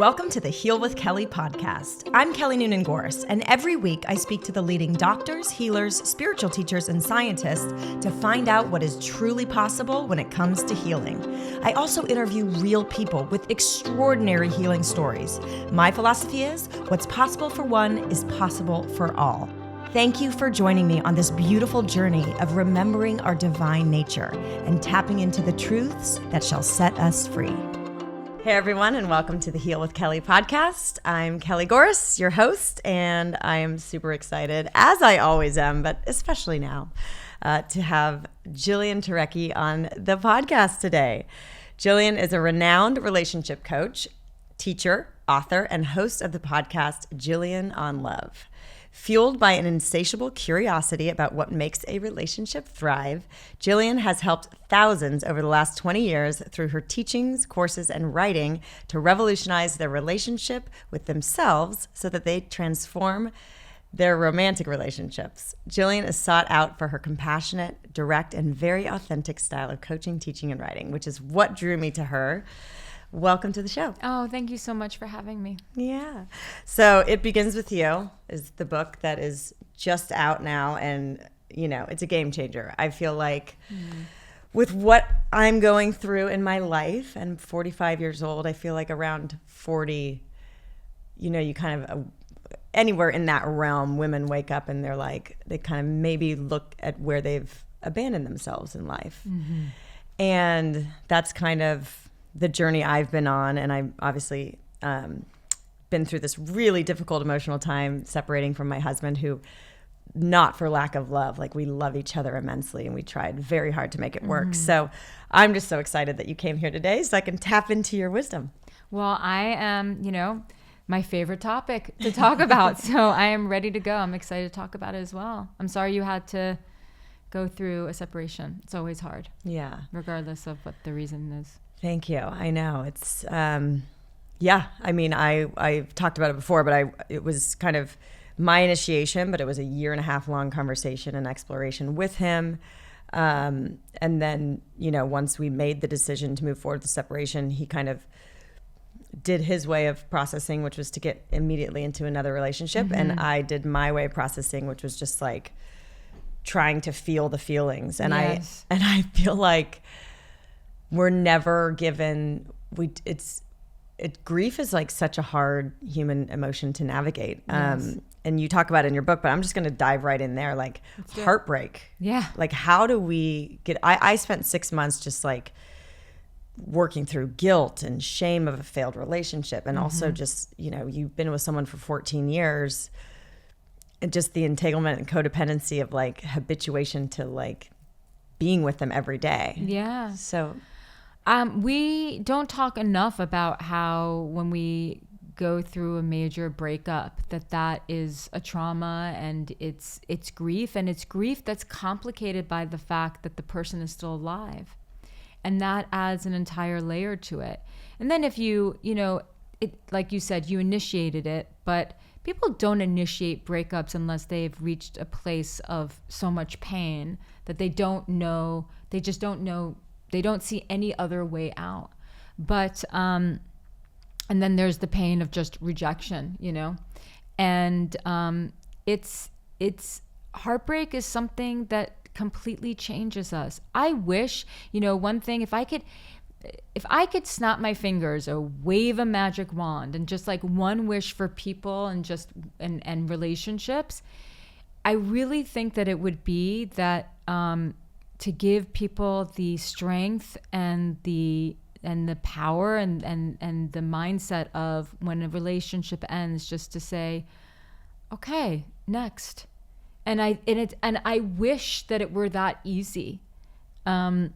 Welcome to the Heal with Kelly podcast. I'm Kelly Noonan-Gorse, and every week I speak to the leading doctors, healers, spiritual teachers, and scientists to find out what is truly possible when it comes to healing. I also interview real people with extraordinary healing stories. My philosophy is, what's possible for one is possible for all. Thank you for joining me on this beautiful journey of remembering our divine nature and tapping into the truths that shall set us free. Hey everyone, and welcome to the Heal with Kelly podcast. I'm Kelly Gorse, your host, and I am super excited, as I always am, but especially now, to have Jillian Turecki on the podcast today. Jillian is a renowned relationship coach, teacher, author, and host of the podcast Jillian on Love. Fueled by an insatiable curiosity about what makes a relationship thrive, Jillian has helped thousands over the last 20 years through her teachings, courses, and writing to revolutionize their relationship with themselves so that they transform their romantic relationships. Jillian is sought out for her compassionate, direct, and very authentic style of coaching, teaching, and writing, which is what drew me to her. Welcome to the show. Oh, thank you so much for having me. Yeah. So It Begins With You is the book that is just out now, and, you know, it's a game changer. I feel like with what I'm going through in my life, and I'm 45 years old, I feel like around 40, you know, you kind of, anywhere in that realm, women wake up and they're like, they kind of maybe look at where they've abandoned themselves in life. Mm-hmm. And that's kind of the journey I've been on, and I've obviously been through this really difficult emotional time separating from my husband, who, not for lack of love, like we love each other immensely, and we tried very hard to make it work. So I'm just so excited that you came here today so I can tap into your wisdom. Well, I am, you know, my favorite topic to talk about, so I am ready to go. I'm excited to talk about it as well. I'm sorry you had to go through a separation. It's always hard. Yeah. Regardless of what the reason is. Thank you. I know it's, yeah, I mean, I've talked about it before, but it was kind of my initiation, but it was a 1.5 year long conversation and exploration with him. And then, you know, once we made the decision to move forward with the separation, he kind of did his way of processing, which was to get immediately into another relationship. Mm-hmm. And I did my way of processing, which was just like trying to feel the feelings. And yes. I feel like we're never given, grief is like such a hard human emotion to navigate. Yes. And you talk about it in your book, but I'm just going to dive right in there. Like heartbreak. Yeah. Like how do we get, I spent 6 months just like working through guilt and shame of a failed relationship. And also just, you know, you've been with someone for 14 years and just the entanglement and codependency of like habituation to like being with them every day. Yeah. So we don't talk enough about how when we go through a major breakup, that is a trauma, and it's grief, and it's grief that's complicated by the fact that the person is still alive. And that adds an entire layer to it. And then if you know, it, like you said, you initiated it, but people don't initiate breakups unless they've reached a place of so much pain that they don't know, they just don't know, they don't see any other way out. But, and then there's the pain of just rejection, you know? And it's heartbreak is something that completely changes us. I wish, you know, one thing, if I could snap my fingers or wave a magic wand and just like one wish for people and just, and relationships, I really think that it would be that, to give people the strength and the power and the mindset of when a relationship ends, just to say, okay, next. And I wish that it were that easy. I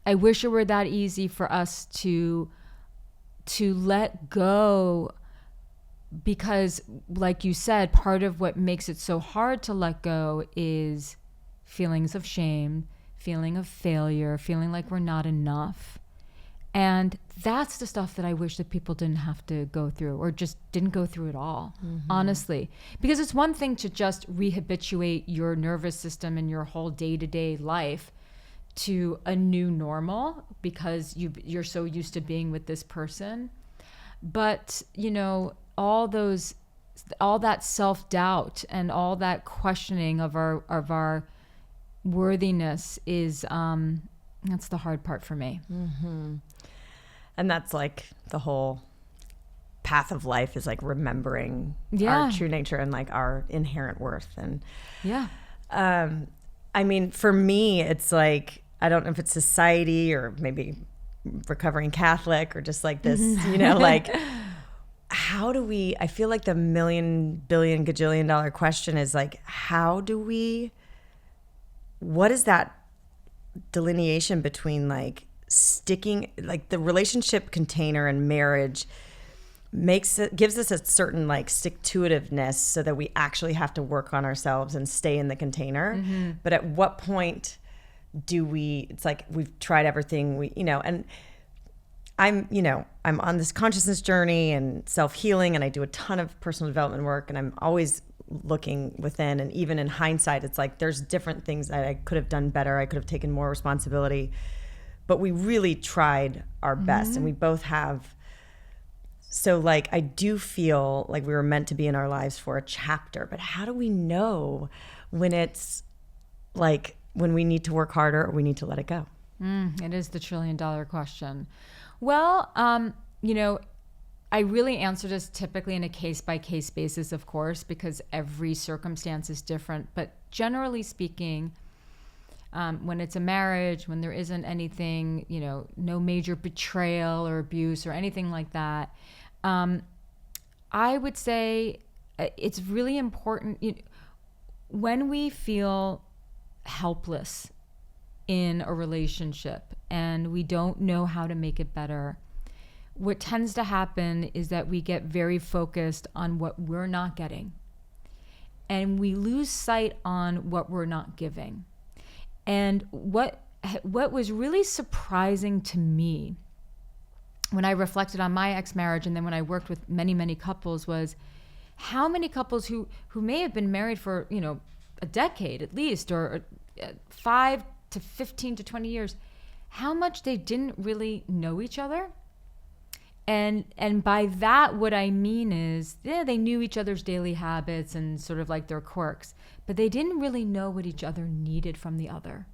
wish it were that easy for us to let go, because like you said, part of what makes it so hard to let go is feelings of shame, feeling of failure, feeling like we're not enough. And that's the stuff that I wish that people didn't have to go through, or just didn't go through at all, honestly. Because it's one thing to just rehabituate your nervous system and your whole day-to-day life to a new normal because you're so used to being with this person. But, all that self-doubt and all that questioning of our worthiness is, that's the hard part for me. Mm-hmm. And that's like the whole path of life is like remembering our true nature and like our inherent worth. And I mean, for me, it's like, I don't know if it's society or maybe recovering Catholic or just like this, like, how do we, I feel like the million, billion, gajillion dollar question is like, what is that delineation between like sticking, like the relationship container and marriage gives us a certain like stick-to-itiveness so that we actually have to work on ourselves and stay in the container. Mm-hmm. But at what point it's like we've tried everything and I'm on this consciousness journey and self-healing, and I do a ton of personal development work, and I'm always looking within. And even in hindsight, it's like there's different things that I could have done better. I could have taken more responsibility, but we really tried our best, and we both have. So like, I do feel like we were meant to be in our lives for a chapter, but how do we know when it's like, when we need to work harder or we need to let it go? It is the $1 trillion question. Well, I really answer this typically in a case-by-case basis, of course, because every circumstance is different. But generally speaking, when it's a marriage, when there isn't anything, no major betrayal or abuse or anything like that, I would say it's really important when we feel helpless in a relationship and we don't know how to make it better. What tends to happen is that we get very focused on what we're not getting, and we lose sight on what we're not giving. And what was really surprising to me when I reflected on my ex-marriage, and then when I worked with many, many couples, was how many couples who may have been married for, a decade at least, or 5 to 15 to 20 years, how much they didn't really know each other. And by that, what I mean is, they knew each other's daily habits and sort of like their quirks, but they didn't really know what each other needed from the other,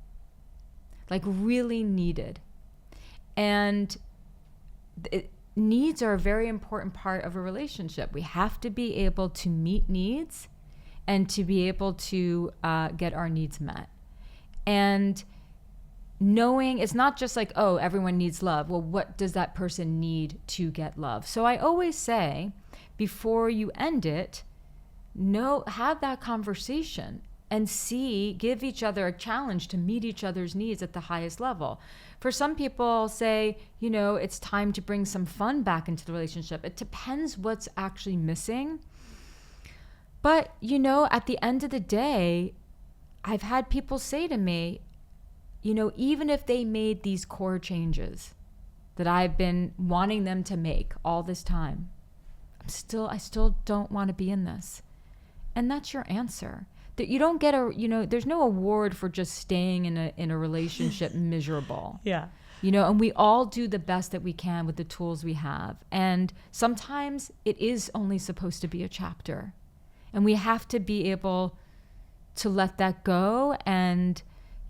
like really needed. And needs are a very important part of a relationship. We have to be able to meet needs and to be able to get our needs met. And knowing it's not just like, oh, everyone needs love. Well, what does that person need to get love? So I always say, before you end it, have that conversation and give each other a challenge to meet each other's needs at the highest level. For some people, say, it's time to bring some fun back into the relationship. It depends what's actually missing. But, at the end of the day, I've had people say to me, even if they made these core changes that I've been wanting them to make all this time, I still don't want to be in this. And that's your answer. That you don't get there's no award for just staying in a relationship miserable. Yeah. And we all do the best that we can with the tools we have. And sometimes it is only supposed to be a chapter. And we have to be able to let that go and,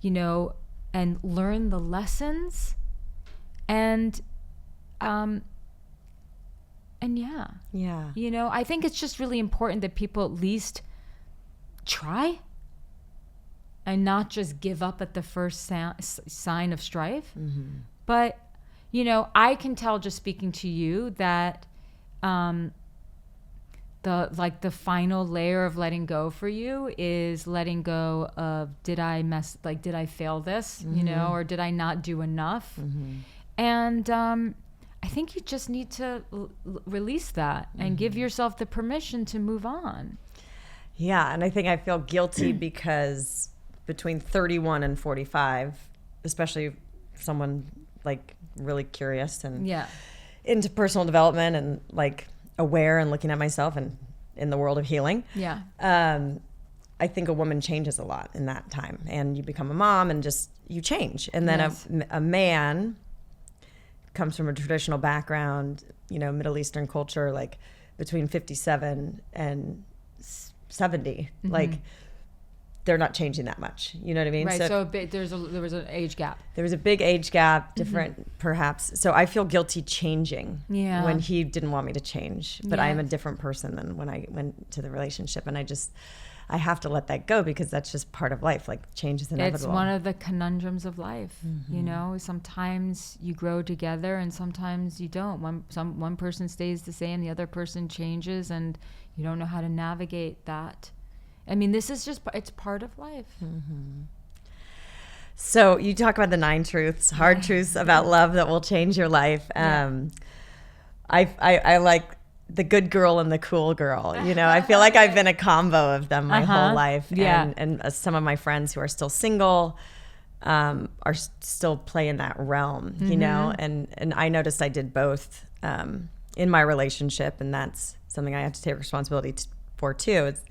and learn the lessons. And yeah. I think it's just really important that people at least try and not just give up at the first sign of strife. Mm-hmm. But, I can tell just speaking to you that the final layer of letting go for you is letting go of, did I fail this, mm-hmm. Or did I not do enough? Mm-hmm. And I think you just need to release that and mm-hmm. give yourself the permission to move on. Yeah, and I think I feel guilty because between 31 and 45, especially someone like really curious and into personal development and like aware and looking at myself and in the world of healing. Yeah. I think a woman changes a lot in that time, and you become a mom and just you change. And then a man comes from a traditional background, Middle Eastern culture, like between 57 and 70, like they're not changing that much. You know what I mean? Right. So there was an age gap. There was a big age gap, different perhaps. So I feel guilty changing when he didn't want me to change. But I am a different person than when I went to the relationship. And I have to let that go because that's just part of life. Like change is inevitable. It's one of the conundrums of life. Sometimes you grow together and sometimes you don't. One person stays the same, the other person changes, and you don't know how to navigate that. I mean, this is it's part of life. So you talk about the 9 truths, hard truths about love that will change your life. I like the good girl and the cool girl. I feel like I've been a combo of them my whole life. Yeah. And some of my friends who are still single are still playing that realm, and I noticed I did both in my relationship, and that's something I have to take responsibility for too. It's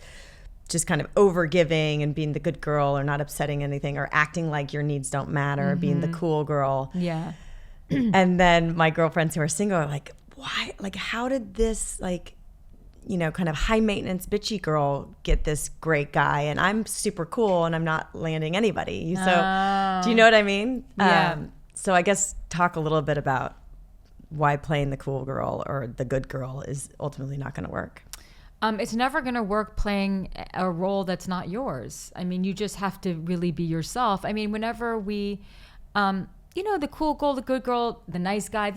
just kind of over giving and being the good girl or not upsetting anything or acting like your needs don't matter, being the cool girl. Yeah. And then my girlfriends who are single are like, why? Like, how did this kind of high maintenance bitchy girl get this great guy? And I'm super cool and I'm not landing anybody. So do you know what I mean? Yeah. So I guess talk a little bit about why playing the cool girl or the good girl is ultimately not going to work. It's never going to work playing a role that's not yours. I mean, you just have to really be yourself. I mean, whenever we, the cool girl, the good girl, the nice guy,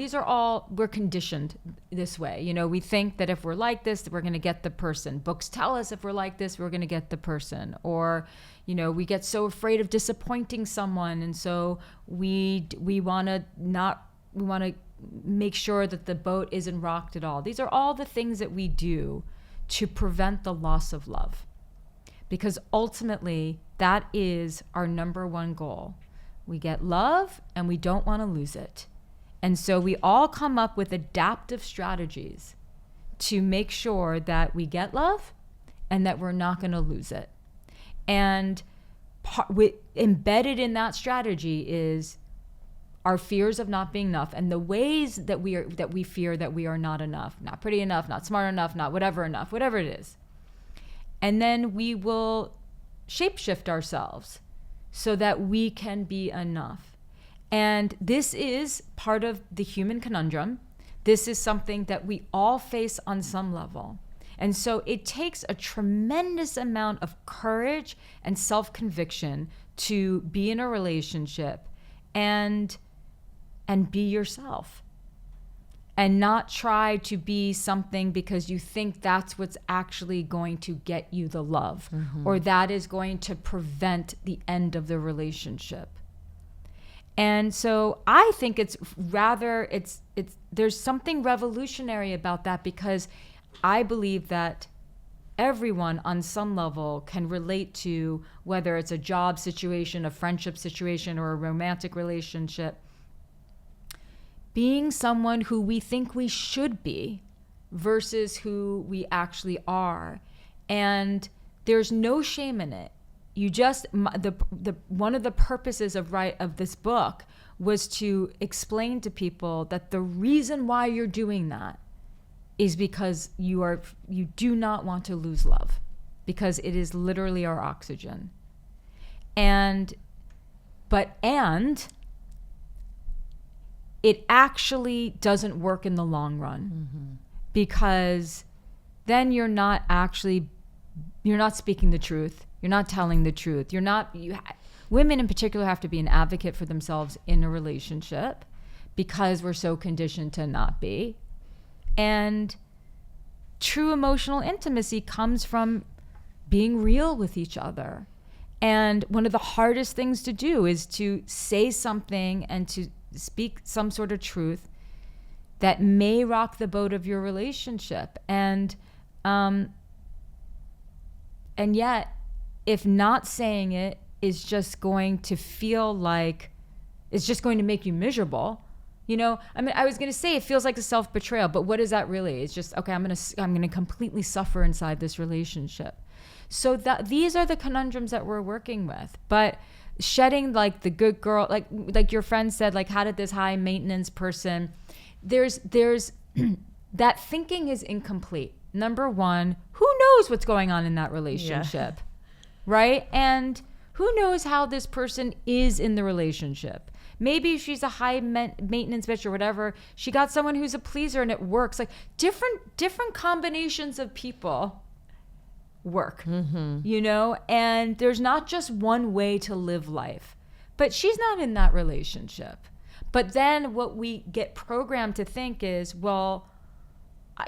we're conditioned this way. We think that if we're like this, that we're going to get the person. Books tell us if we're like this, we're going to get the person. Or, we get so afraid of disappointing someone. And so we want to make sure that the boat isn't rocked at all. These are all the things that we do to prevent the loss of love. Because ultimately, that is our number one goal. We get love and we don't want to lose it. And so we all come up with adaptive strategies to make sure that we get love and that we're not going to lose it. And embedded in that strategy is our fears of not being enough and the ways that we fear that we are not enough, not pretty enough, not smart enough, not whatever it is. And then we will shapeshift ourselves so that we can be enough. And this is part of the human conundrum. This is something that we all face on some level. And so it takes a tremendous amount of courage and self-conviction to be in a relationship and be yourself and not try to be something because you think that's what's actually going to get you the love or that is going to prevent the end of the relationship. And so I think there's something revolutionary about that because I believe that everyone on some level can relate to whether it's a job situation, a friendship situation, or a romantic relationship. Being someone who we think we should be versus who we actually are. And there's no shame in it. You just, one of the purposes of this book was to explain to people that the reason why you're doing that is because you do not want to lose love, because it is literally our oxygen. And it actually doesn't work in the long run because then you're not speaking the truth. You're not telling the truth. Women in particular have to be an advocate for themselves in a relationship because we're so conditioned to not be. And true emotional intimacy comes from being real with each other. And one of the hardest things to do is to say something and to speak some sort of truth that may rock the boat of your relationship. And yet, if not saying it is just going to feel like it's just going to make you miserable. I was going to say it feels like a self-betrayal, but what is that really? It's just, okay, I'm going to completely suffer inside this relationship. So these are the conundrums that we're working with. But shedding like the good girl, like your friend said, like how did this high maintenance person, there's that thinking is incomplete. Number one, who knows what's going on in that relationship, right? And who knows how this person is in the relationship? Maybe she's a high maintenance bitch or whatever. She got someone who's a pleaser and it works. Like different combinations of people work, you know? And there's not just one way to live life. But she's not in that relationship. But then what we get programmed to think is, well,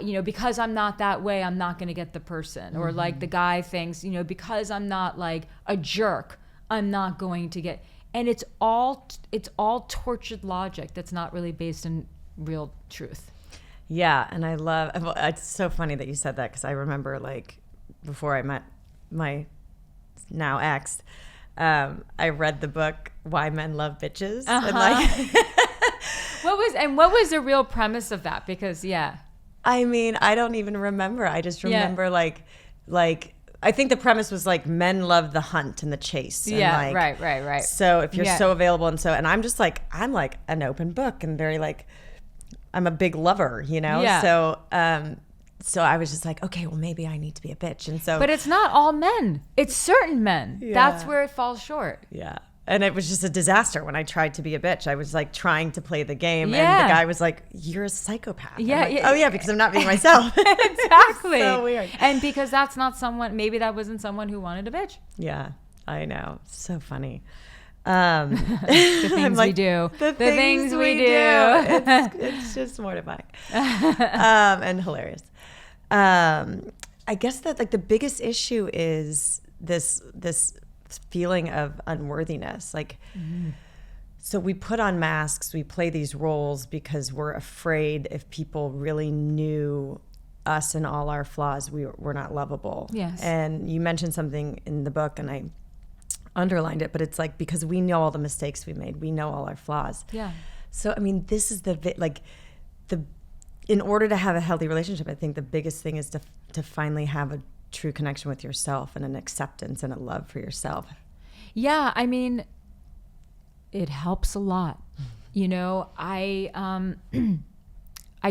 you know, because I'm not that way, I'm not going to get the person. Or like the guy thinks, you know, because I'm not like a jerk, I'm not going to get. And it's all tortured logic that's not really based in real truth. Yeah, and I love, it's so funny that you said that, because I remember like before I met my now ex, I read the book Why Men Love Bitches. And like what was the real premise of that? Because I mean, I don't even remember. I just remember like I think the premise was like men love the hunt and the chase. And like, right. So if you're so available and I'm just like, I'm like an open book and very like, I'm a big lover, you know? Yeah. So I was just like, okay, well maybe I need to be a bitch. And so, but it's not all men. It's certain men. Yeah. That's where it falls short. Yeah. And it was just a disaster when I tried to be a bitch. I was like trying to play the game, and the guy was like, "You're a psychopath." Yeah, like, oh yeah, because I'm not being myself. Exactly. So weird. And because that's not someone. Maybe that wasn't someone who wanted a bitch. Yeah, I know. So funny. The things we do. The things we do. It's just mortifying and hilarious. I guess that like the biggest issue is this feeling of unworthiness. Like, so we put on masks, we play these roles because we're afraid if people really knew us and all our flaws, we're not lovable. Yes. And you mentioned something in the book and I underlined it, but it's like, because we know all the mistakes we made, we know all our flaws. Yeah. So, I mean, this is in order to have a healthy relationship, I think the biggest thing is to finally have a true connection with yourself and an acceptance and a love for yourself. Yeah, I mean, it helps a lot. You know, I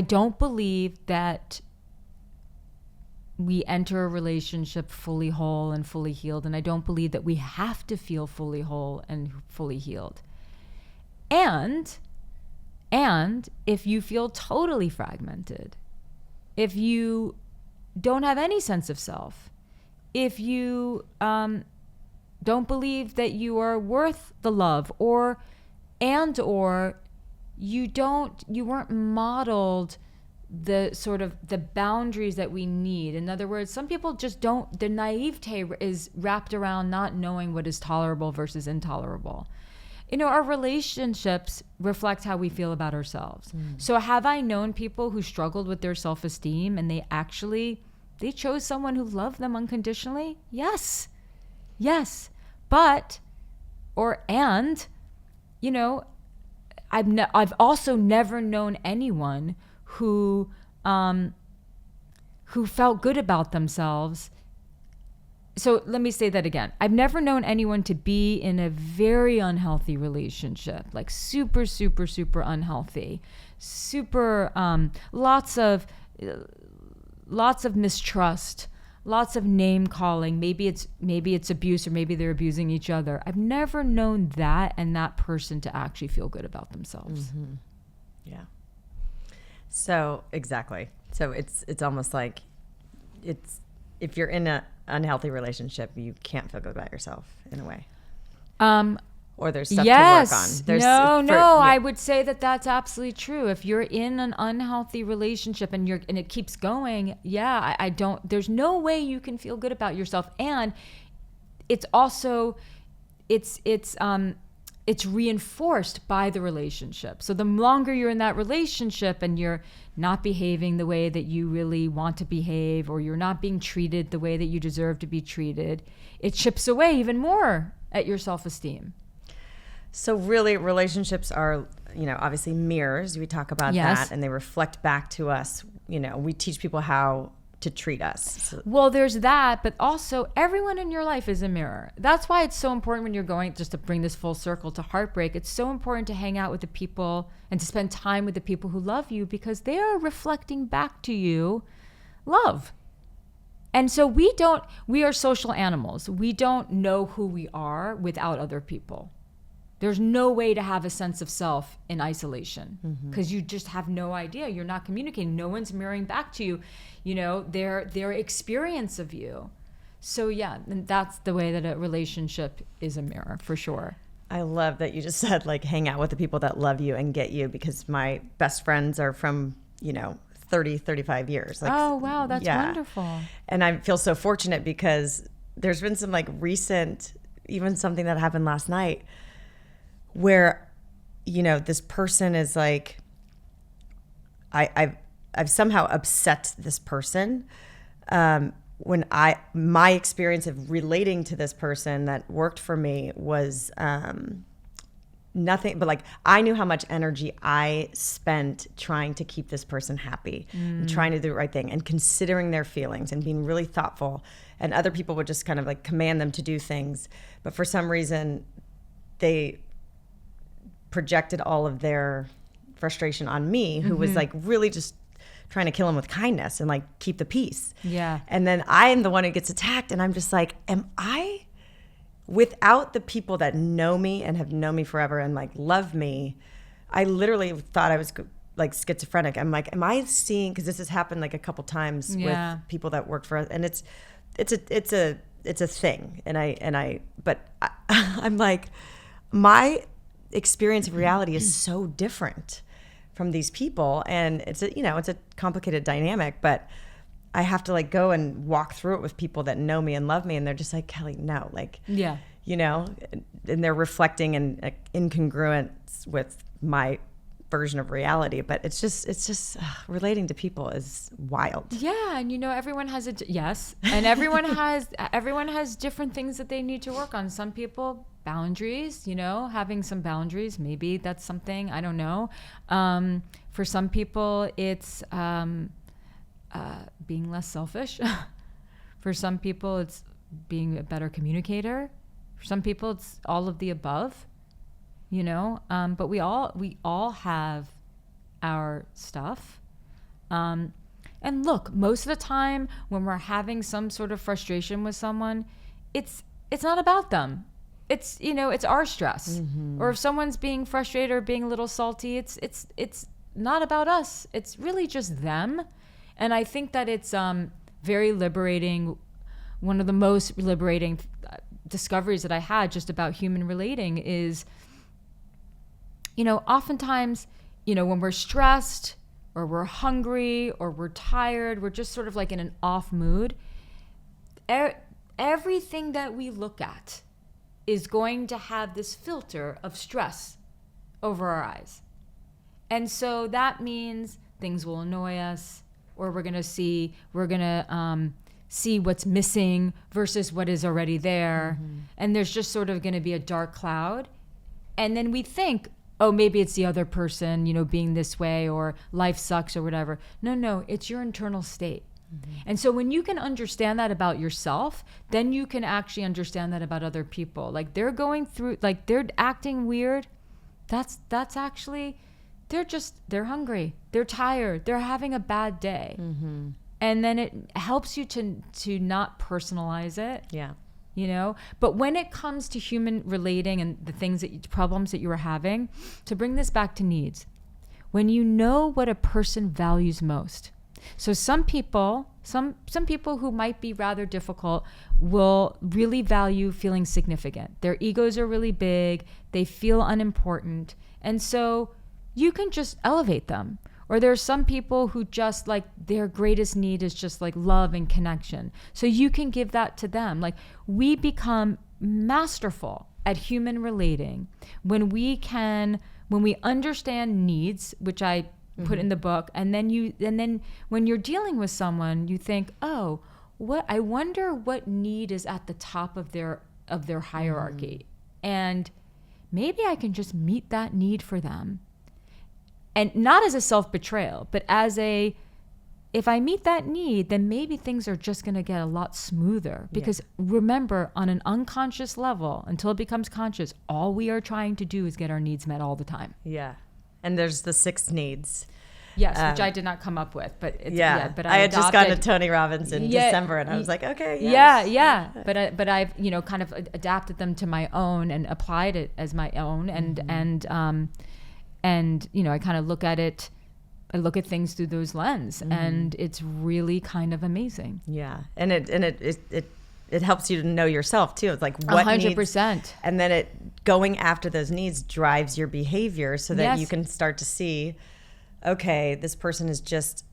don't believe that we enter a relationship fully whole and fully healed, and I don't believe that we have to feel fully whole and fully healed. And if you feel totally fragmented, if you don't have any sense of self, if you don't believe that you are worth the love, or you weren't modeled the sort of the boundaries that we need. In other words, some people just don't, the naivete is wrapped around not knowing what is tolerable versus intolerable. You know, our relationships reflect how we feel about ourselves. So have I known people who struggled with their self-esteem and they chose someone who loved them unconditionally? Yes. But, you know, I've also never known anyone who felt good about themselves. So let me say that again. I've never known anyone to be in a very unhealthy relationship, like super, super, super unhealthy, super, lots of mistrust, lots of name calling. Maybe it's abuse, or maybe they're abusing each other. I've never known that and that person to actually feel good about themselves. Mm-hmm. Yeah. So exactly. So it's almost like if you're in an unhealthy relationship, you can't feel good about yourself in a way. Or there's stuff to work on. I would say that that's absolutely true. If you're in an unhealthy relationship and it keeps going, there's no way you can feel good about yourself. And it's also, it's reinforced by the relationship. So the longer you're in that relationship and you're not behaving the way that you really want to behave, or you're not being treated the way that you deserve to be treated, it chips away even more at your self-esteem. So really, relationships are, you know, obviously mirrors. We talk about that, and they reflect back to us. You know, we teach people how to treat us. Well, there's that, but also everyone in your life is a mirror. That's why it's so important when you're going, just to bring this full circle to heartbreak, it's so important to hang out with the people and to spend time with the people who love you, because they are reflecting back to you love. And so we are social animals. We don't know who we are without other people. There's no way to have a sense of self in isolation, because you just have no idea. You're not communicating. No one's mirroring back to you, their experience of you. So yeah, and that's the way that a relationship is a mirror, for sure. I love that you just said, like, hang out with the people that love you and get you, because my best friends are from, 30, 35 years. Like, oh, wow. That's wonderful. And I feel so fortunate, because there's been some recent, even something that happened last night where, this person is like, I've somehow upset this person. When my experience of relating to this person that worked for me was, nothing but I knew how much energy I spent trying to keep this person happy and trying to do the right thing and considering their feelings and being really thoughtful, and other people would just kind of command them to do things, but for some reason they projected all of their frustration on me, who was really just trying to kill him with kindness and keep the peace. Yeah. And then I am the one who gets attacked, and I'm just like, am I, without the people that know me and have known me forever and love me, I literally thought I was schizophrenic. I'm like, am I seeing, because this has happened a couple times with people that worked for us, and it's a thing. But I'm like, my experience of reality is so different from these people, and it's a complicated dynamic, but I have to go and walk through it with people that know me and love me, and they're just like, Kelly, no, and they're reflecting an incongruence with my version of reality. But it's just relating to people is wild. Yeah, and everyone has and everyone has different things that they need to work on. Some people, boundaries, having some boundaries, maybe that's something, I don't know. For some people, it's being less selfish. For some people, it's being a better communicator. For some people, it's all of the above, but we all have our stuff. And look, most of the time when we're having some sort of frustration with someone, it's not about them. It's, it's our stress. Or if someone's being frustrated or being a little salty, it's not about us. It's really just them. And I think that it's very liberating. One of the most liberating discoveries that I had just about human relating is, oftentimes, when we're stressed or we're hungry or we're tired, we're just sort of in an off mood. Everything that we look at is going to have this filter of stress over our eyes. And so that means things will annoy us, or we're going to see what's missing versus what is already there. And there's just sort of going to be a dark cloud. And then we think, oh, maybe it's the other person, being this way, or life sucks or whatever. No, it's your internal state. And so when you can understand that about yourself, then you can actually understand that about other people. They're going through, they're acting weird. That's actually, they're hungry. They're tired. They're having a bad day. And then it helps you to not personalize it. Yeah. But when it comes to human relating and the problems that you are having, to bring this back to needs, when you know what a person values most. So some people who might be rather difficult will really value feeling significant. Their egos are really big. They feel unimportant. And so you can just elevate them. Or there are some people who just their greatest need is just love and connection. So you can give that to them. We become masterful at human relating when we understand needs, which I put in the book, and then when you're dealing with someone, you think, oh, I wonder what need is at the top of their hierarchy. And maybe I can just meet that need for them. And not as a self-betrayal, but as a if I meet that need, then maybe things are just going to get a lot smoother. Because remember, on an unconscious level, until it becomes conscious, all we are trying to do is get our needs met all the time. Yeah. And there's the 6 needs. Yes, which I did not come up with, but but I had just gotten to Tony Robbins in December, and I was like, okay, yes. But I've kind of adapted them to my own and applied it as my own, and I kind of look at it. I look at things through those lens, and it's really kind of amazing. Yeah, and it helps you to know yourself too. It's like what 100%, needs, and then going after those needs drives your behavior, so that you can start to see, okay, this person is just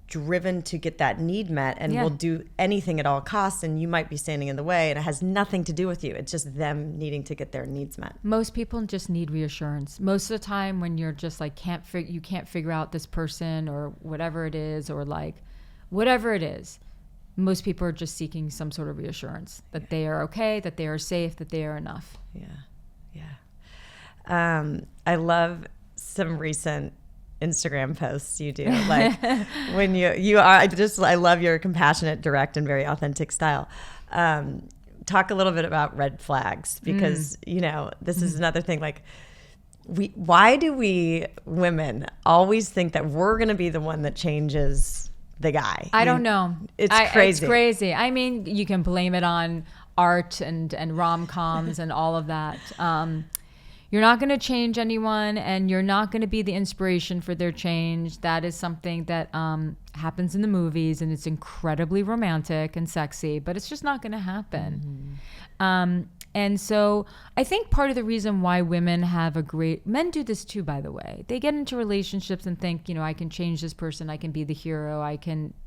driven to get that need met and will do anything at all costs, and you might be standing in the way, and it has nothing to do with you. It's just them needing to get their needs met. Most people just need reassurance. Most of the time when you're just like you can't figure out this person or whatever it is, or like whatever it is, most people are just seeking some sort of reassurance that they are okay, that they are safe, that they are enough. I love some recent Instagram posts you do, like when you are, I love your compassionate, direct, and very authentic style. Talk a little bit about red flags, because this is another thing, like why do we women always think that we're going to be the one that changes the guy? I don't know. It's crazy. It's crazy. I mean, you can blame it on art and rom-coms and all of that. You're not going to change anyone, and you're not going to be the inspiration for their change. That is something that happens in the movies, and it's incredibly romantic and sexy, but it's just not going to happen. And so I think part of the reason why women have men do this too, by the way. They get into relationships and think, I can change this person, I can be the hero,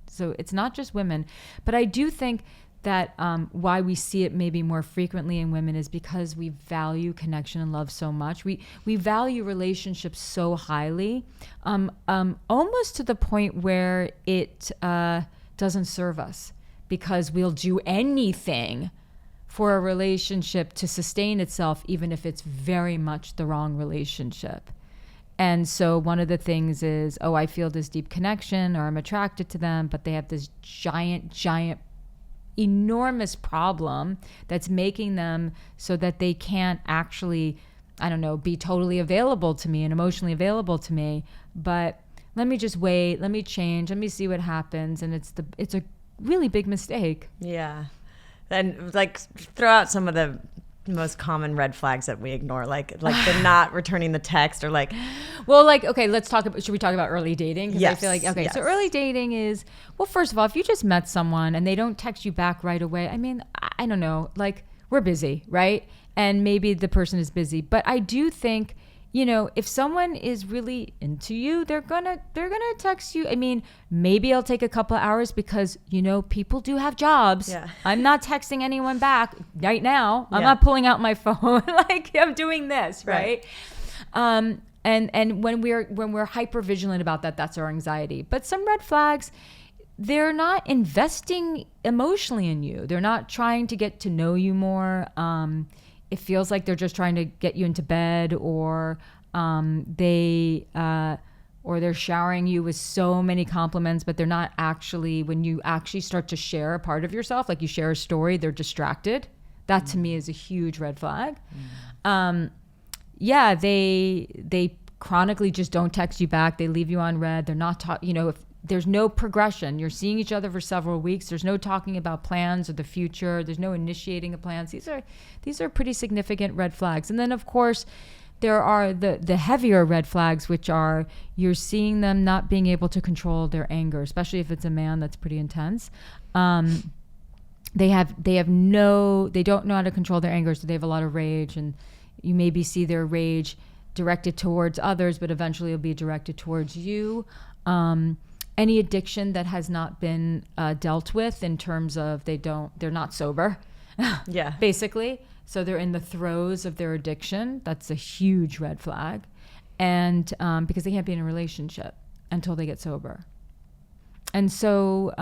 so it's not just women. But I do think that why we see it maybe more frequently in women is because we value connection and love so much. We value relationships so highly, almost to the point where it doesn't serve us, because we'll do anything for a relationship to sustain itself, even if it's very much the wrong relationship. And so one of the things is, I feel this deep connection, or I'm attracted to them, but they have this giant enormous problem that's making them so that they can't actually, be totally available to me and emotionally available to me. But let me just wait, let me change, let me see what happens. And it's a really big mistake. Yeah. And like throw out some of the most common red flags that we ignore, like the not returning the text, or like, okay, should we talk about early dating? Because yes, I feel like, yes. So early dating is, first of all, if you just met someone and they don't text you back right away, I mean, I don't know, like, we're busy, right? And maybe the person is busy, but I do think, if someone is really into you, they're gonna text you. I mean, maybe it'll take a couple of hours, because people do have jobs. Yeah. I'm not texting anyone back right now. I'm not pulling out my phone like I'm doing this, right? And when we're hyper vigilant about that, that's our anxiety. But some red flags, they're not investing emotionally in you. They're not trying to get to know you more. It feels like they're just trying to get you into bed, or they're showering you with so many compliments, but they're not actually, when you actually start to share a part of yourself, like you share a story, they're distracted. That to me is a huge red flag. They chronically just don't text you back. They leave you on red. They're not if there's no progression. You're seeing each other for several weeks. There's no talking about plans or the future. There's no initiating of plans. These are pretty significant red flags. And then, of course, there are the heavier red flags, which are you're seeing them not being able to control their anger, especially if it's a man. That's pretty intense. They don't know how to control their anger, so they have a lot of rage, and you maybe see their rage directed towards others, but eventually it'll be directed towards you. Any addiction that has not been dealt with, in terms of they're not sober, basically. So they're in the throes of their addiction. That's a huge red flag. And because they can't be in a relationship until they get sober. And so,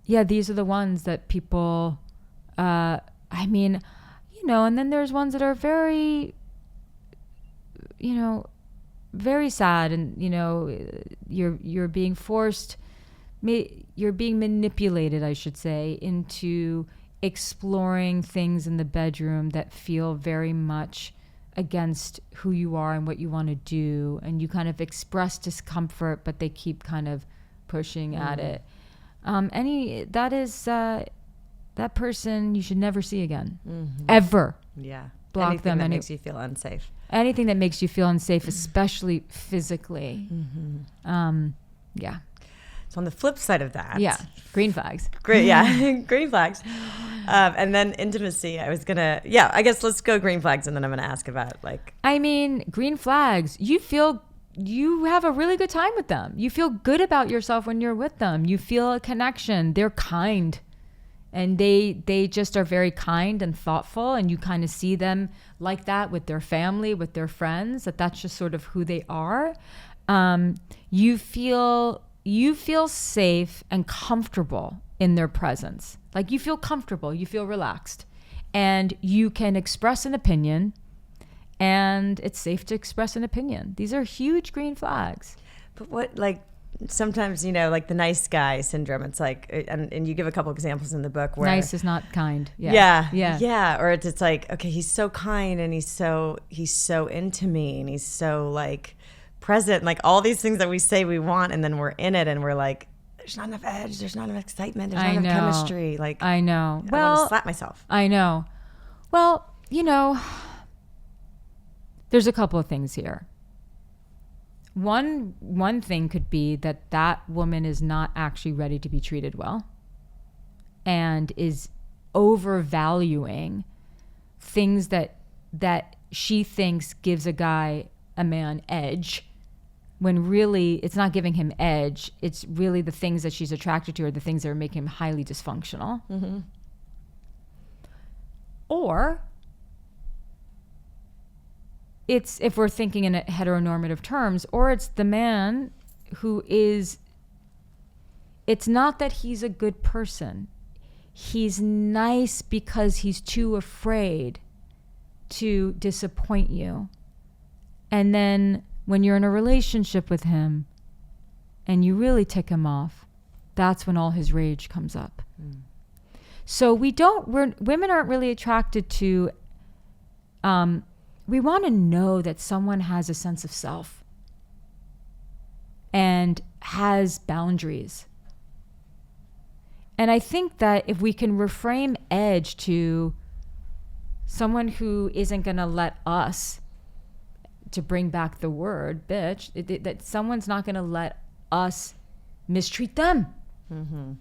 these are the ones that people, and then there's ones that are very, very sad, and you're being forced, you're being manipulated, I should say, into exploring things in the bedroom that feel very much against who you are and what you want to do, and you kind of express discomfort, but they keep kind of pushing at it. That person you should never see again, ever. Yeah. Block anything them. that makes you feel unsafe. Anything that makes you feel unsafe, especially physically. Yeah. So on the flip side of that. Yeah. Green flags. Great. Yeah. Green flags. And then intimacy. I guess let's go green flags, and then I'm going to ask about green flags. You have a really good time with them. You feel good about yourself when you're with them. You feel a connection. They're kind. And they just are very kind and thoughtful, and you kind of see them like that with their family, with their friends, that's just sort of who they are. You feel safe and comfortable in their presence. Like, you feel comfortable, you feel relaxed, and you can express an opinion, and it's safe to express an opinion. These are huge green flags. But what, sometimes, the nice guy syndrome, it's and you give a couple examples in the book where nice is not kind. Yeah. Or it's okay, he's so kind, and he's so into me, and he's so present, all these things that we say we want, and then we're in it, and we're there's not enough edge, there's not enough excitement, there's not enough chemistry. I know. I want to slap myself. I know. Well, there's a couple of things here. One thing could be that woman is not actually ready to be treated well, and is overvaluing things that she thinks gives a man edge, when really it's not giving him edge. It's really the things that she's attracted to are the things that are making him highly dysfunctional. Mm-hmm. Or it's, if we're thinking in heteronormative terms, or it's the man who is, it's not that he's a good person. He's nice because he's too afraid to disappoint you. And then when you're in a relationship with him and you really tick him off, that's when all his rage comes up. Mm. So women aren't really attracted to, we want to know that someone has a sense of self and has boundaries. And I think that if we can reframe edge to someone who isn't going to let us, to bring back the word bitch, that someone's not going to let us mistreat them. Mm-hmm.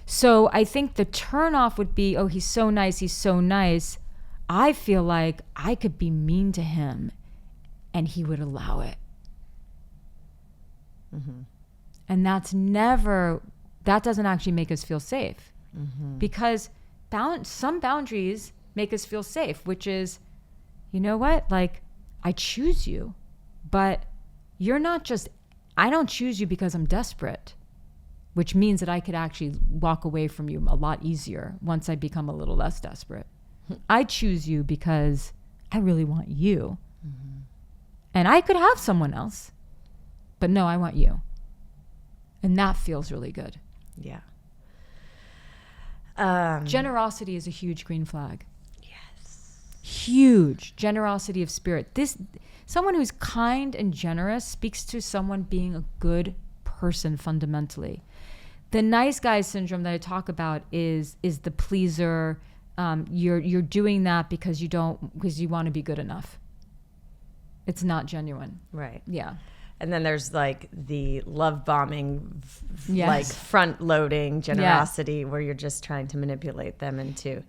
So I think the turnoff would be, oh, he's so nice, he's so nice. I feel like I could be mean to him and he would allow it. Mm-hmm. And that doesn't actually make us feel safe. Mm-hmm. Because some boundaries make us feel safe, which is, you know what? I choose you, but you're not just, I don't choose you because I'm desperate, which means that I could actually walk away from you a lot easier once I become a little less desperate. I choose you because I really want you. Mm-hmm. And I could have someone else, but no, I want you. And that feels really good. Yeah. Generosity is a huge green flag. Yes. Huge. Generosity of spirit. Someone who's kind and generous speaks to someone being a good person fundamentally. The nice guy syndrome that I talk about is the pleaser. You're doing that because you want to be good enough. It's not genuine. Right. Yeah. And then there's the love bombing, yes. Front loading generosity, where you're just trying to manipulate them into.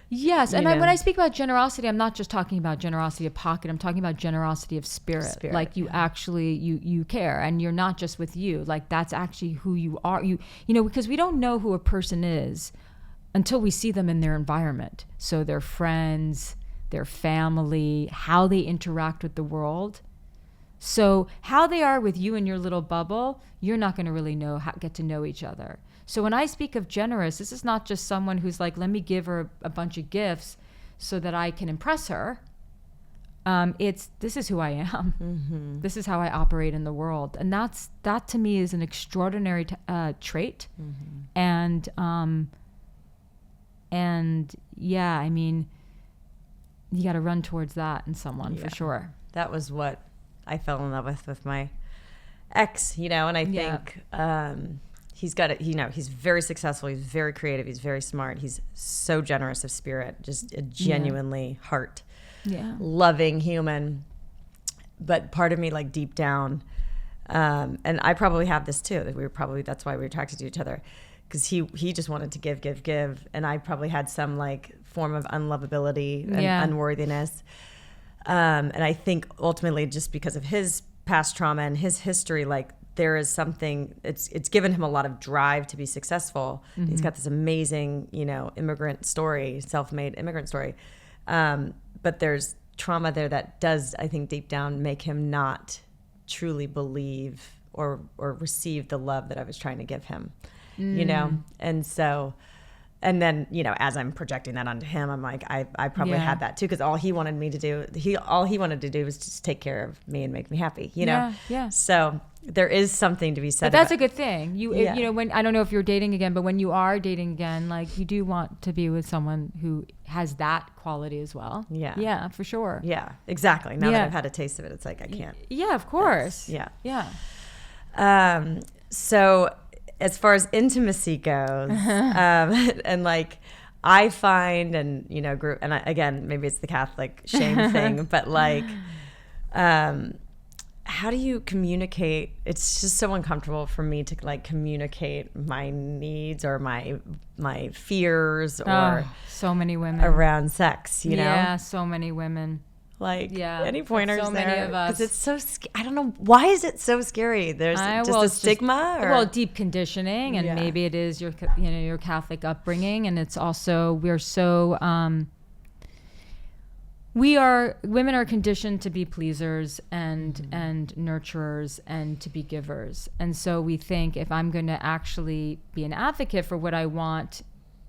Yes. And when I speak about generosity, I'm not just talking about generosity of pocket. I'm talking about generosity of spirit. You actually, you care, and you're not just with you. That's actually who you are. Because we don't know who a person is until we see them in their environment. So their friends, their family, how they interact with the world. So how they are with you in your little bubble, you're not going to really get to know each other. So when I speak of generous, this is not just someone who's let me give her a bunch of gifts so that I can impress her. This is who I am. This is how I operate in the world. And that to me is an extraordinary trait. And yeah, I mean, you got to run towards that in someone for sure. That was what I fell in love with my ex, and I think he's got it. He's very successful. He's very creative. He's very smart. He's so generous of spirit, just a genuinely heart loving human. But part of me, like deep down, and I probably have this too, that's why we were attracted to each other. Because he just wanted to give, and I probably had some like form of unlovability and unworthiness. And I think ultimately, just because of his past trauma and his history, like there is something. It's given him a lot of drive to be successful. He's got this amazing, immigrant story, self-made immigrant story. But there's trauma there that does, I think, deep down make him not truly believe or receive the love that I was trying to give him. And so, and then, as I'm projecting that onto him, I'm like, I probably had that too. Cause all he wanted to do was just take care of me and make me happy, Yeah. So there is something to be said. But that's a good thing. When, I don't know if you're dating again, but when you are dating again, like you do want to be with someone who has that quality as well. Yeah. Yeah, for sure. Yeah, exactly. Now that I've had a taste of it, it's like, I can't. Yeah, of course. Yeah. So, as far as intimacy goes, and like I find, and group, and again, maybe it's the Catholic shame thing, but like, how do you communicate? It's just so uncomfortable for me to like communicate my needs or my fears or so many women around sex. Yeah, so many women. Like, any pointers so there? Many of us. Because it's so I don't know, why is it so scary? There's just a stigma? Well, deep conditioning, and maybe it is your Catholic upbringing, and it's also, we're so, women are conditioned to be pleasers and nurturers and to be givers. And so we think if I'm going to actually be an advocate for what I want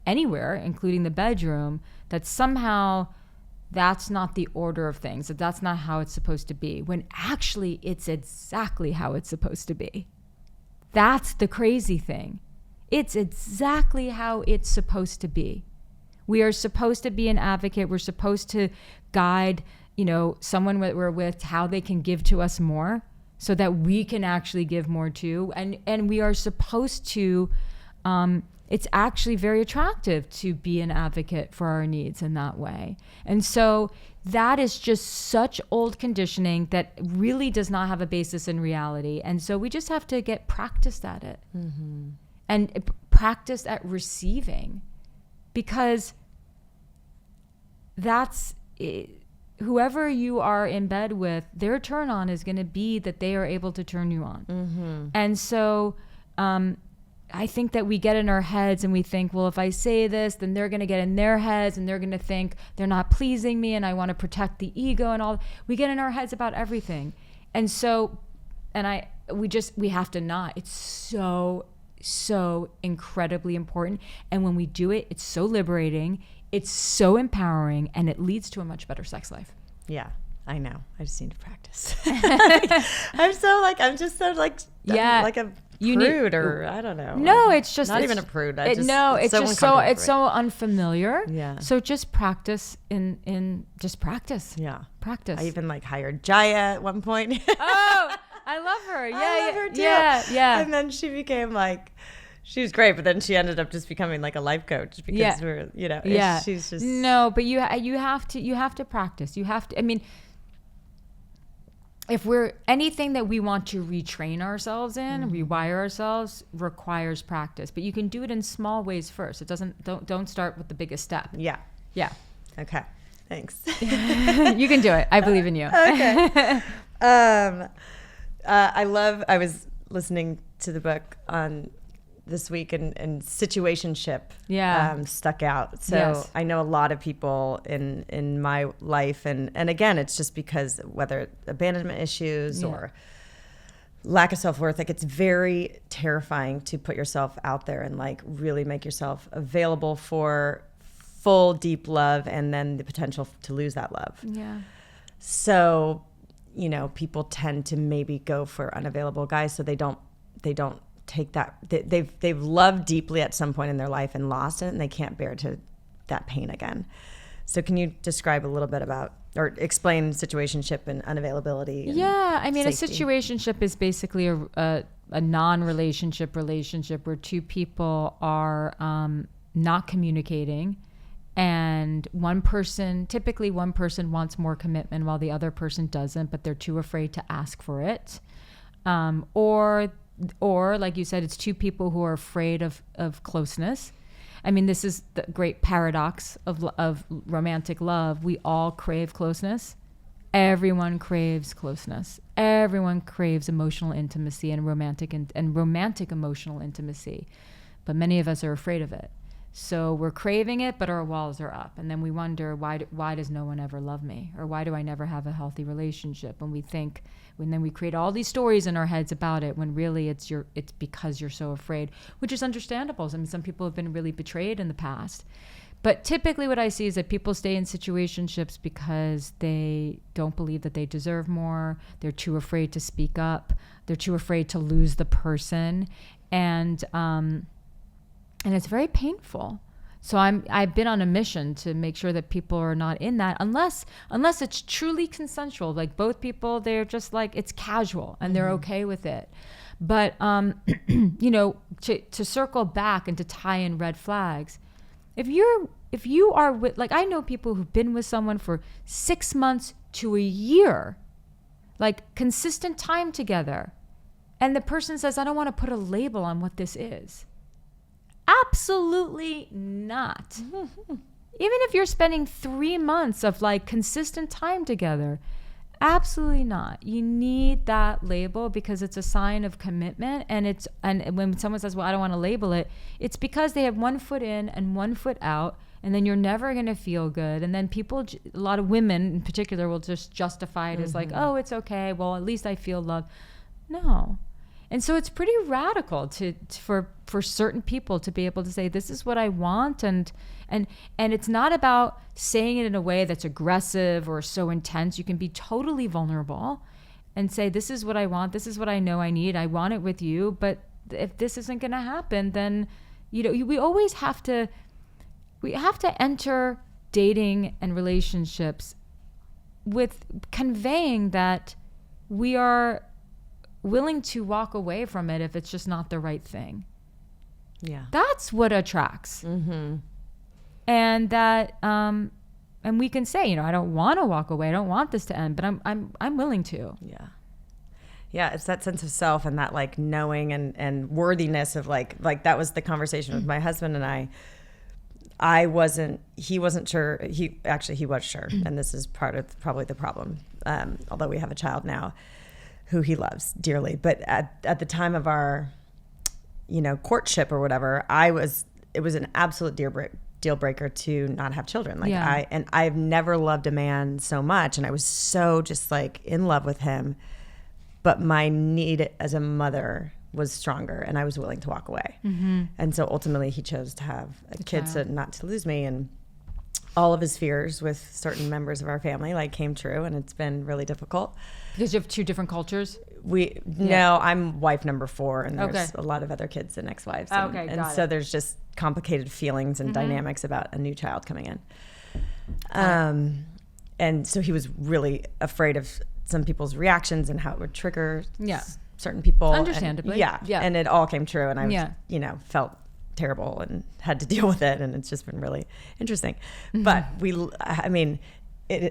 anywhere, including the bedroom, that somehow that's not the order of things, that's not how it's supposed to be, when actually it's exactly how it's supposed to be. That's the crazy thing. It's exactly how it's supposed to be. We are supposed to be an advocate. We're supposed to guide, someone that we're with, how they can give to us more so that we can actually give more too. And we are supposed to, it's actually very attractive to be an advocate for our needs in that way. And so that is just such old conditioning that really does not have a basis in reality. And so we just have to get practiced at it and practice at receiving, because that's whoever you are in bed with, their turn on is going to be that they are able to turn you on. And so, I think that we get in our heads and we think, well, if I say this, then they're going to get in their heads and they're going to think they're not pleasing me and I want to protect the ego and all. We get in our heads about everything. And so, we have to not. It's so incredibly important. And when we do it, it's so liberating, it's so empowering, and it leads to a much better sex life. Yeah. I know. I just need to practice. I'm just so like a prude, or I don't know. No, it's just not even a prude. It's so unfamiliar. Yeah. So just practice just practice. Yeah. Practice. I even hired Jaya at one point. Oh, I love her. Yeah. I love her too. Yeah. And then she became she was great, but then she ended up just becoming like a life coach because she's just. No, but you have to practice. You have to, if we're anything that we want to retrain ourselves in, rewire ourselves, requires practice. But you can do it in small ways first. Don't start with the biggest step. Yeah. Yeah. Okay. Thanks. You can do it. I believe in you. Okay. I was listening to the book on this week, and situationship stuck out. So I know a lot of people in my life, and again, it's just because whether abandonment issues or lack of self-worth, it's very terrifying to put yourself out there and really make yourself available for full, deep love, and then the potential to lose that love. Yeah. So, people tend to maybe go for unavailable guys. So they don't take that. They've loved deeply at some point in their life and lost it, and they can't bear that pain again. So can you describe a little bit about, or explain situationship and unavailability? And safety? A situationship is basically a non-relationship relationship where two people are not communicating, and typically one person wants more commitment while the other person doesn't, but they're too afraid to ask for it. Or like you said, it's two people who are afraid of closeness. I mean, this is the great paradox of romantic love. We all crave closeness. Everyone craves closeness. Everyone craves emotional intimacy and romantic emotional intimacy. But many of us are afraid of it. So we're craving it, but our walls are up. And then we wonder, why does no one ever love me? Or why do I never have a healthy relationship? And then we create all these stories in our heads about it, when really it's because you're so afraid, which is understandable. I mean, some people have been really betrayed in the past. But typically what I see is that people stay in situationships because they don't believe that they deserve more. They're too afraid to speak up. They're too afraid to lose the person. And it's very painful. So I've been on a mission to make sure that people are not in that, unless it's truly consensual. Like both people, they're just like, it's casual and they're okay with it. But to circle back and to tie in red flags, if you are with, like, I know people who've been with someone for 6 months to a year, like consistent time together, and the person says, I don't want to put a label on what this is. Absolutely not. Even if you're spending 3 months of like consistent time together, absolutely not. You need that label because it's a sign of commitment. And when someone says, well, I don't want to label it, it's because they have 1 foot in and 1 foot out, and then you're never going to feel good. And then a lot of women in particular will just justify it as like, oh, it's okay. Well, at least I feel loved. No. And so it's pretty radical for certain people to be able to say, this is what I want. And it's not about saying it in a way that's aggressive or so intense. You can be totally vulnerable and say, this is what I want. This is what I know I need. I want it with you. But if this isn't going to happen, then, we always have to enter dating and relationships with conveying that we are willing to walk away from it if it's just not the right thing. Yeah. That's what attracts. Mm-hmm. And that, and we can say, I don't want to walk away. I don't want this to end, but I'm willing to. Yeah. Yeah. It's that sense of self and that like knowing and worthiness of like that was the conversation with my husband and I. He wasn't sure. He was sure. And this is part of probably the problem. Although we have a child now who he loves dearly. But at the time of our, courtship or whatever, it was an absolute deal breaker to not have children. Like I've never loved a man so much. And I was so just like in love with him, but my need as a mother was stronger and I was willing to walk away. Mm-hmm. And so ultimately he chose to have a kid so not to lose me. And all of his fears with certain members of our family came true, and it's been really difficult. Because you have 2 different cultures? No, I'm wife number 4, and there's a lot of other kids and ex-wives. And so there's just complicated feelings and dynamics about a new child coming in. And so he was really afraid of some people's reactions and how it would trigger certain people. Understandably. And, and it all came true, and I was, felt terrible and had to deal with it, and it's just been really interesting. But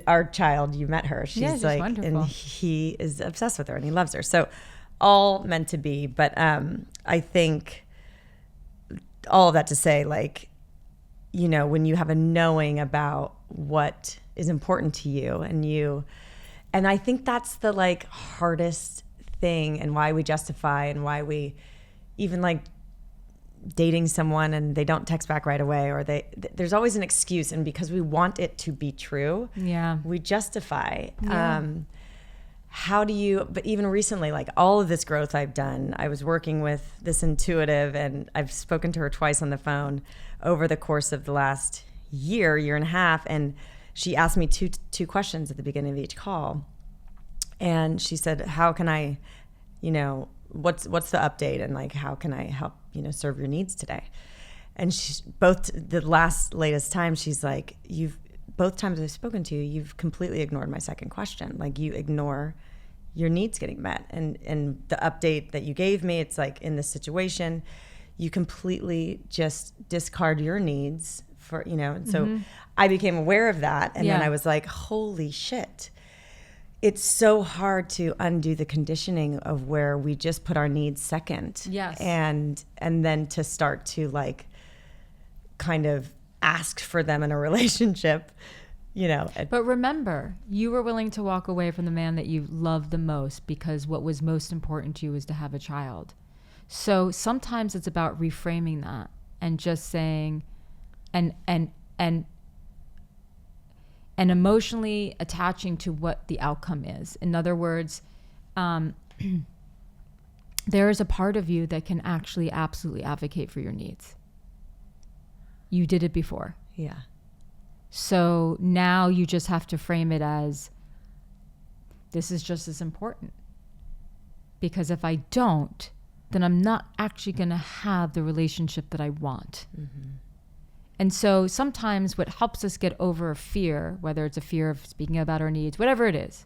our child, you met her, she's like wonderful. And he is obsessed with her and he loves her, so all meant to be. But I think all of that to say, when you have a knowing about what is important to you, and I think that's the hardest thing, and why we justify, and why we even dating someone and they don't text back right away, or there's always an excuse, and because we want it to be true, we justify. But even recently, all of this growth I've done, I was working with this intuitive, and I've spoken to her twice on the phone over the course of the last year and a half, and she asked me two questions at the beginning of each call. And she said, how can I, what's the update? And like, how can I help, serve your needs today? And latest time, she's like, both times I've spoken to you, you've completely ignored my second question. Like, you ignore your needs getting met. And the update that you gave me, it's like, in this situation, you completely just discard your needs for, so I became aware of that. And then I was like, holy shit. It's so hard to undo the conditioning of where we just put our needs second. Yes. And then to start to like kind of ask for them in a relationship, But remember, you were willing to walk away from the man that you loved the most because what was most important to you was to have a child. So sometimes it's about reframing that and just saying, and emotionally attaching to what the outcome is. In other words, there is a part of you that can actually absolutely advocate for your needs. You did it before. Yeah. So now you just have to frame it as, this is just as important. Because if I don't, then I'm not actually going to have the relationship that I want. Mm-hmm. And so sometimes what helps us get over a fear, whether it's a fear of speaking about our needs, whatever it is,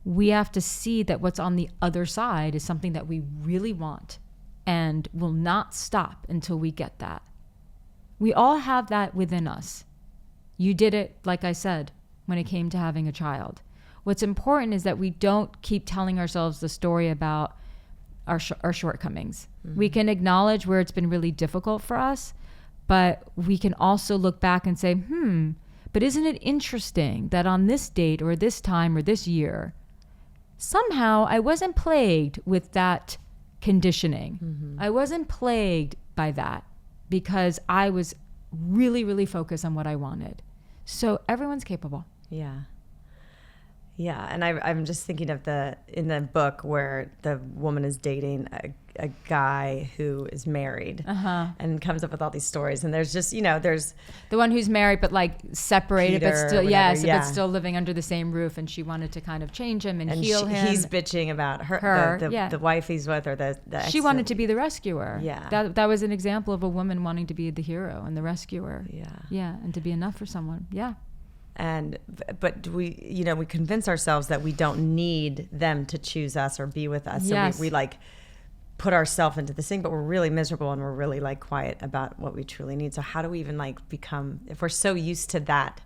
we have to see that what's on the other side is something that we really want and will not stop until we get that. We all have that within us. You did it, like I said, when it came to having a child. What's important is that we don't keep telling ourselves the story about our shortcomings. Mm-hmm. We can acknowledge where it's been really difficult for us, but we can also look back and say, but isn't it interesting that on this date or this time or this year, somehow I wasn't plagued with that conditioning. Mm-hmm. I wasn't plagued by that because I was really, really focused on what I wanted. So everyone's capable. Yeah. Yeah. And I'm just thinking of in the book where the woman is dating a guy who is married and comes up with all these stories. And there's just, there's the one who's married, but like separated, Peter, but still, whatever, but still living under the same roof. And she wanted to kind of change him and heal him. He's bitching about the wife he's with, or the ex. She wanted to be the rescuer. Yeah. That was an example of a woman wanting to be the hero and the rescuer. Yeah. Yeah. And to be enough for someone. Yeah. But we convince ourselves that we don't need them to choose us or be with us. Yes. So we like put ourselves into this thing, but we're really miserable and we're really like quiet about what we truly need. So how do we even like become, if we're so used to that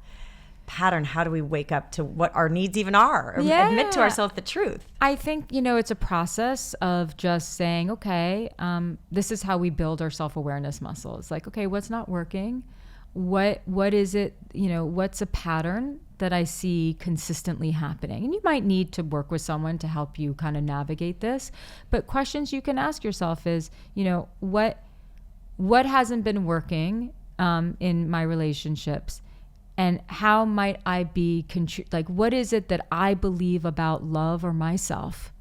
pattern, how do we wake up to what our needs even are? Or admit to ourselves the truth? I think, it's a process of just saying, okay, this is how we build our self-awareness muscles. Like, okay, what's not working? What is it, what's a pattern that I see consistently happening? And you might need to work with someone to help you kind of navigate this. But questions you can ask yourself is, what hasn't been working in my relationships? And how might I be, what is it that I believe about love or myself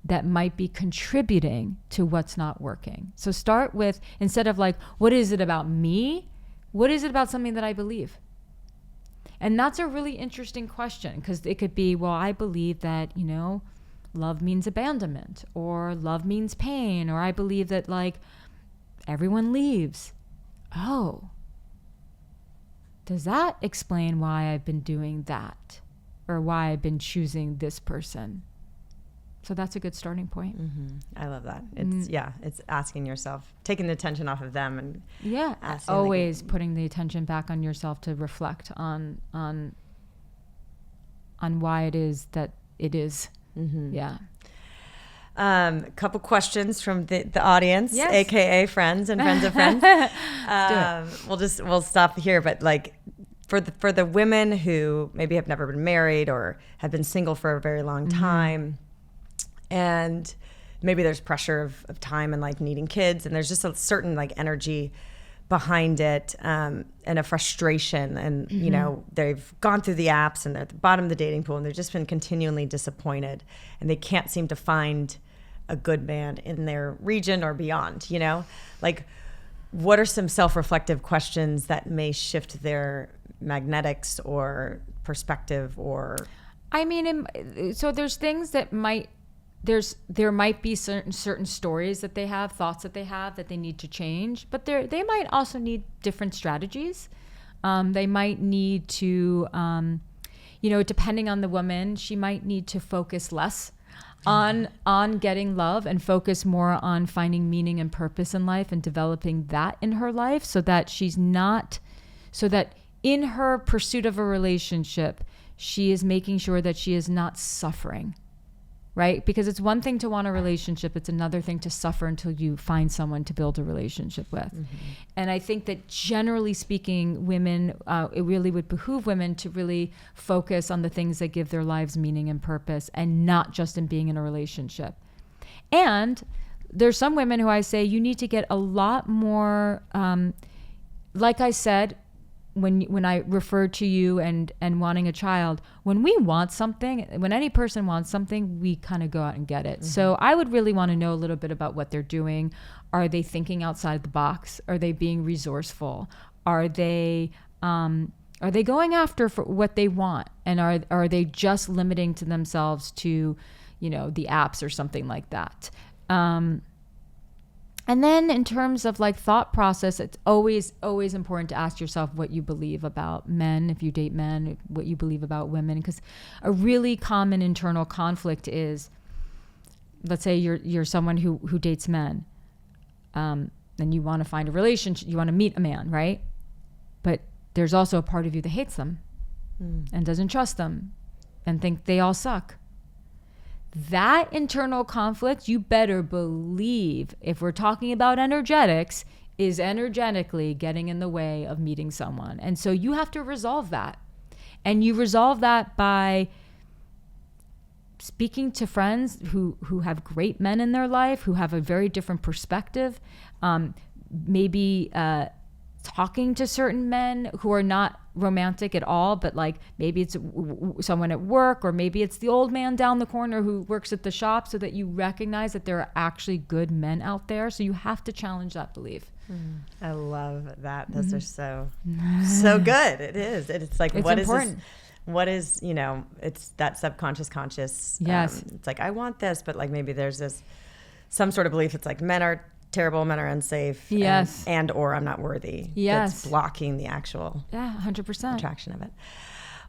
that might be contributing to what's not working? So start with, instead of like, what is it about me? What is it about something that I believe? And that's a really interesting question, because it could be, well, I believe that, love means abandonment, or love means pain, or I believe that like everyone leaves. Oh, does that explain why I've been doing that, or why I've been choosing this person? So that's a good starting point. Mm-hmm. I love that. It's asking yourself, taking the attention off of them, and always putting the attention back on yourself to reflect on why it is that it is. Mm-hmm. Yeah. Couple questions from the audience, yes. AKA friends and friends of friends. We'll stop here, but like for the women who maybe have never been married or have been single for a very long time. And maybe there's pressure of time and like needing kids, and there's just a certain like energy behind it, and a frustration, and they've gone through the apps and they're at the bottom of the dating pool and they've just been continually disappointed, and they can't seem to find a good man in their region or beyond. Like, what are some self-reflective questions that may shift their magnetics or perspective or? I mean, so there's things that there might be certain stories that they have, thoughts that they have that they need to change, but they might also need different strategies. They might need to, depending on the woman, she might need to focus less on getting love and focus more on finding meaning and purpose in life and developing that in her life, so that in her pursuit of a relationship, she is making sure that she is not suffering, right? Because it's one thing to want a relationship. It's another thing to suffer until you find someone to build a relationship with. Mm-hmm. And I think that generally speaking, women, it really would behoove women to really focus on the things that give their lives meaning and purpose, and not just in being in a relationship. And there's some women who I say you need to get a lot more, like I said, when I referred to you and wanting a child, when we want something, when any person wants something, we kind of go out and get it. Mm-hmm. So I would really want to know a little bit about what they're doing. Are they thinking outside the box? Are they being resourceful? Are they going after for what they want? And are they just limiting to themselves to, the apps or something like that? And then in terms of like thought process, it's always important to ask yourself what you believe about men, if you date men, what you believe about women. Because a really common internal conflict is, let's say you're someone who dates men, and you want to find a relationship, you want to meet a man, right? But there's also a part of you that hates them and doesn't trust them and think they all suck. That internal conflict, you better believe, if we're talking about energetics, is energetically getting in the way of meeting someone. And so you have to resolve that. And you resolve that by speaking to friends who have great men in their life, who have a very different perspective, maybe talking to certain men who are not romantic at all, but like maybe it's someone at work, or maybe it's the old man down the corner who works at the shop, so that you recognize that there are actually good men out there. So you have to challenge that belief. I love that. Those are so good. It is. It's like, it's important. What is, it's that subconscious conscious. Yes. It's like, I want this, but like maybe there's some sort of belief. It's like men are terrible, men are unsafe, yes, and or I'm not worthy. Yes, that's blocking the actual 100% attraction of it.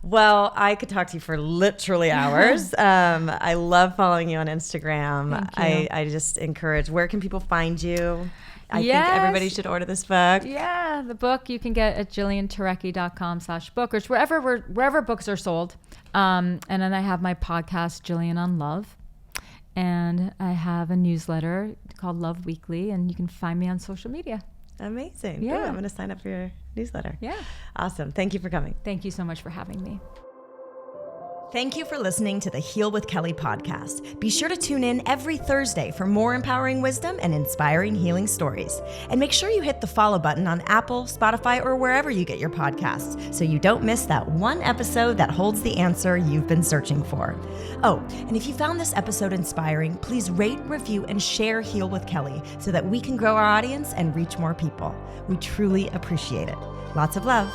Well, I could talk to you for literally hours. I love following you on Instagram. I just encourage. Where can people find you? I think everybody should order this book. Yeah, the book you can get at jillianturecki.com/book, or wherever books are sold. And then I have my podcast, Jillian on Love. And I have a newsletter called Love Weekly, and you can find me on social media. Amazing. Yeah. Ooh, I'm going to sign up for your newsletter. Yeah. Awesome. Thank you for coming. Thank you so much for having me. Thank you for listening to the Heal with Kelly podcast. Be sure to tune in every Thursday for more empowering wisdom and inspiring healing stories. And make sure you hit the follow button on Apple, Spotify, or wherever you get your podcasts, so you don't miss that one episode that holds the answer you've been searching for. Oh, and if you found this episode inspiring, please rate, review, and share Heal with Kelly so that we can grow our audience and reach more people. We truly appreciate it. Lots of love.